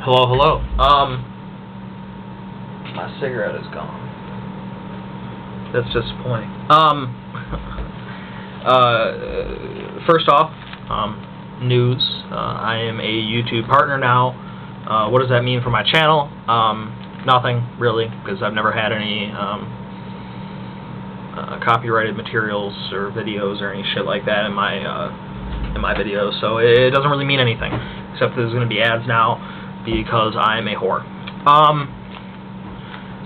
Hello, hello. My cigarette is gone. That's disappointing. First off, news. I am a YouTube partner now. What does that mean for my channel? Nothing, really, because I've never had any copyrighted materials or videos or any shit like that in my videos, so it doesn't really mean anything, except there's going to be ads now because I'm a whore.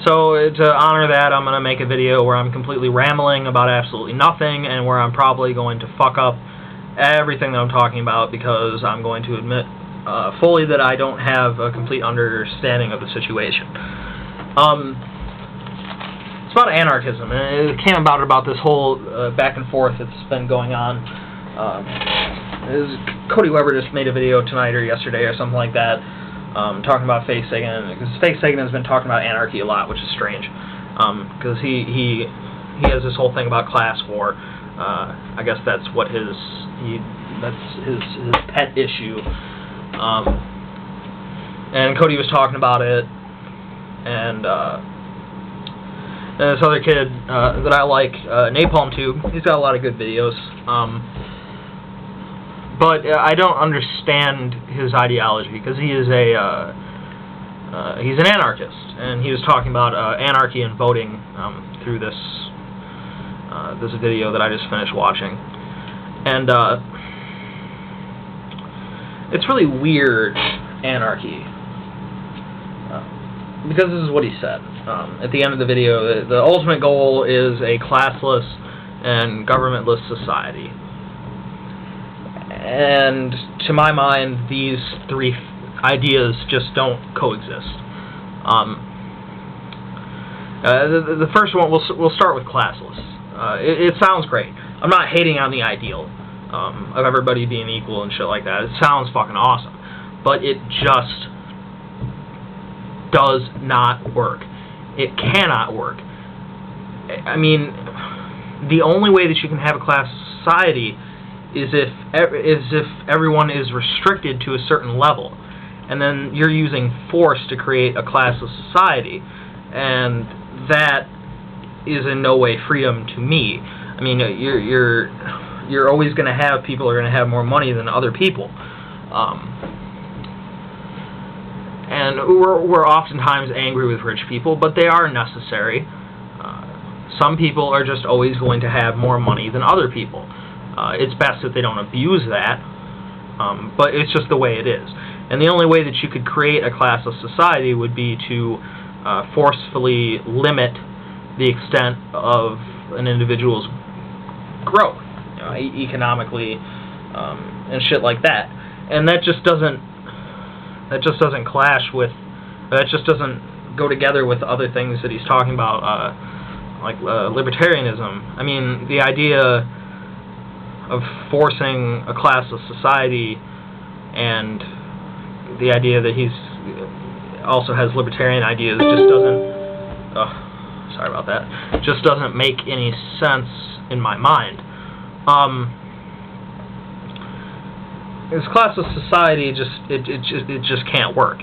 So to honor that, I'm going to make a video where I'm completely rambling about absolutely nothing, and where I'm probably going to fuck up everything that I'm talking about, because I'm going to admit fully that I don't have a complete understanding of the situation. It's about anarchism, and it came about this whole back and forth that's been going on. Cody Weber just made a video tonight or yesterday or something like that, talking about Fake Sagan, because Fake Sagan has been talking about anarchy a lot, which is strange, because he has this whole thing about class war. I guess that's what his pet issue. And Cody was talking about it, and this other kid that I like, Napalm Tube, he's got a lot of good videos. But I don't understand his ideology, because he is he's an anarchist, and he was talking about anarchy and voting through this video that I just finished watching, and it's really weird, anarchy, because this is what he said at the end of the video. The ultimate goal is a classless and governmentless society. And to my mind, these three ideas just don't coexist. The first one, we'll start with classless. It sounds great. I'm not hating on the ideal of everybody being equal and shit like that. It sounds fucking awesome. But it just does not work. It cannot work. I mean, the only way that you can have a class society is if everyone is restricted to a certain level, and then you're using force to create a classless society, and that is in no way freedom to me. I mean, you're always going to have people who are going to have more money than other people, and we're oftentimes angry with rich people, but they are necessary. Some people are just always going to have more money than other people. It's best that they don't abuse that, but it's just the way it is. And the only way that you could create a classless society would be to forcefully limit the extent of an individual's growth, economically, and shit like that. And that just doesn't clash with, that just doesn't go together with other things that he's talking about, like libertarianism. I mean, the idea of forcing a classless society, and the idea that he's also has libertarian ideas, just doesn't, sorry about that, just doesn't make any sense in my mind. This classless society it just can't work.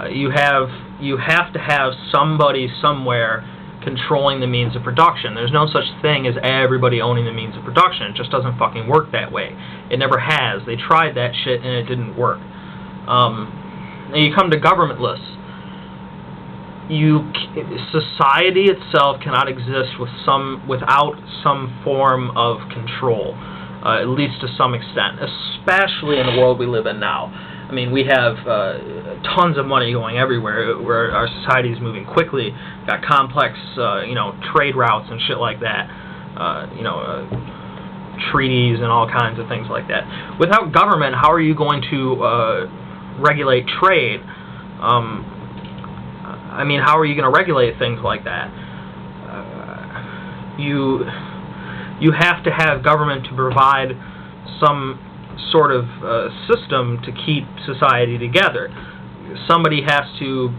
You have to have somebody somewhere controlling the means of production. There's no such thing as everybody owning the means of production. It just doesn't fucking work that way. It never has. They tried that shit and it didn't work. And you come to governmentless. Society itself cannot exist without some form of control, at least to some extent, especially in the world we live in now. I mean, we have tons of money going everywhere, where our society is moving quickly. Got complex, trade routes and shit like that. Treaties and all kinds of things like that. Without government, how are you going to regulate trade? I mean, how are you going to regulate things like that? You have to have government to provide some sort of system to keep society together. Somebody has to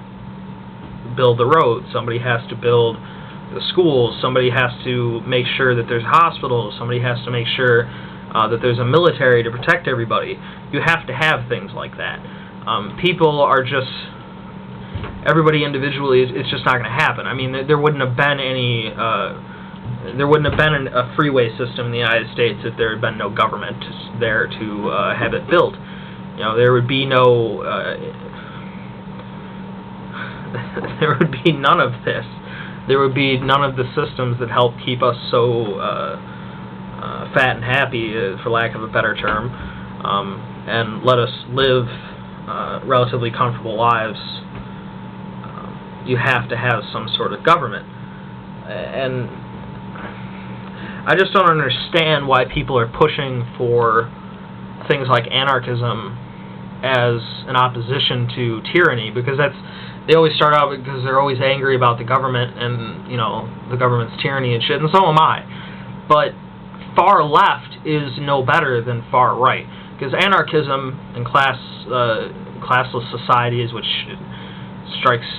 build the roads, somebody has to build the schools, somebody has to make sure that there's hospitals, somebody has to make sure that there's a military to protect everybody. You have to have things like that. People are just, everybody individually, it's just not going to happen. I mean, there wouldn't have been a freeway system in the United States if there had been no government there to have it built. You know, there would be no, there would be none of this. There would be none of the systems that help keep us so fat and happy, for lack of a better term, and let us live relatively comfortable lives. You have to have some sort of government. And I just don't understand why people are pushing for things like anarchism as an opposition to tyranny, because they always start out because they're always angry about the government and, you know, the government's tyranny and shit, and so am I. But far left is no better than far right, because anarchism and classless societies, which strikes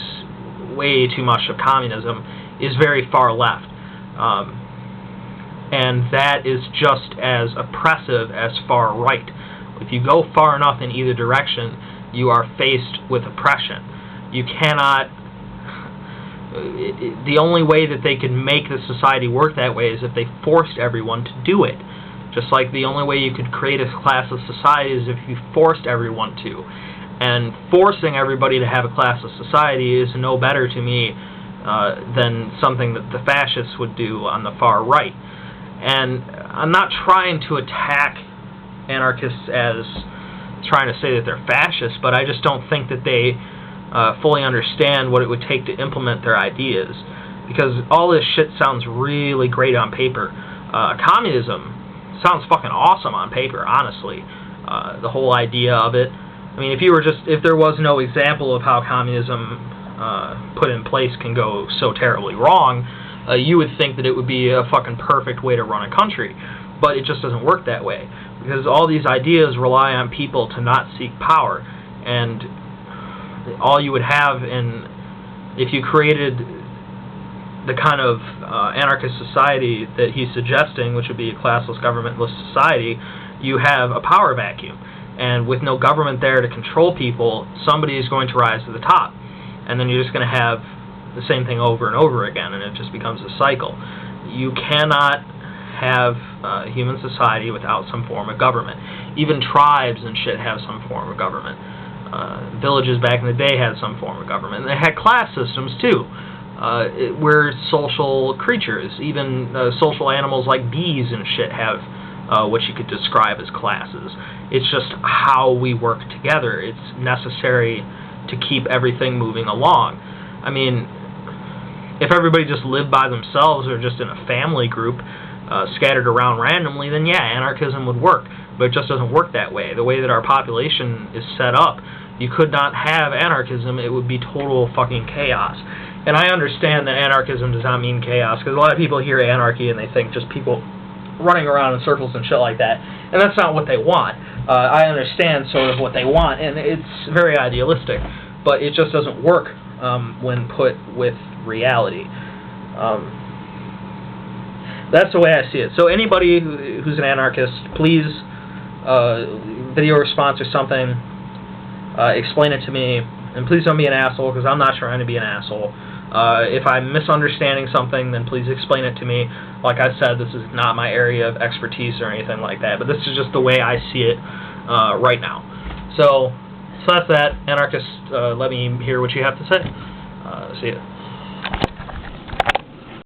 way too much of communism, is very far left. And that is just as oppressive as far right. If you go far enough in either direction, you are faced with oppression. You cannot... the only way that they can make the society work that way is if they forced everyone to do it. Just like the only way you could create a classless society is if you forced everyone to. And forcing everybody to have a classless society is no better to me than something that the fascists would do on the far right. And I'm not trying to attack anarchists as trying to say that they're fascists, but I just don't think that they fully understand what it would take to implement their ideas. Because all this shit sounds really great on paper. Communism sounds fucking awesome on paper, honestly. The whole idea of it. I mean, if there was no example of how communism put in place can go so terribly wrong, you would think that it would be a fucking perfect way to run a country. But it just doesn't work that way. Because all these ideas rely on people to not seek power. And all you would have if you created the kind of anarchist society that he's suggesting, which would be a classless, governmentless society, you have a power vacuum. And with no government there to control people, somebody is going to rise to the top. And then you're just going to have the same thing over and over again, and it just becomes a cycle. You cannot have human society without some form of government. Even tribes and shit have some form of government. Villages back in the day had some form of government. And they had class systems too. We're social creatures. Even social animals like bees and shit have what you could describe as classes. It's just how we work together. It's necessary to keep everything moving along. I mean, if everybody just lived by themselves or just in a family group scattered around randomly, then yeah, anarchism would work. But it just doesn't work that way. The way that our population is set up, you could not have anarchism. It would be total fucking chaos. And I understand that anarchism does not mean chaos, because a lot of people hear anarchy and they think just people running around in circles and shit like that. And that's not what they want. I understand sort of what they want, and it's very idealistic. But it just doesn't work when put with reality. That's the way I see it. So anybody who's an anarchist, please, video response or something, explain it to me. And please don't be an asshole, because I'm not trying to be an asshole. If I'm misunderstanding something, then please explain it to me. Like I said, this is not my area of expertise or anything like that, but this is just the way I see it right now. So that's that. Anarchist, let me hear what you have to say. See ya.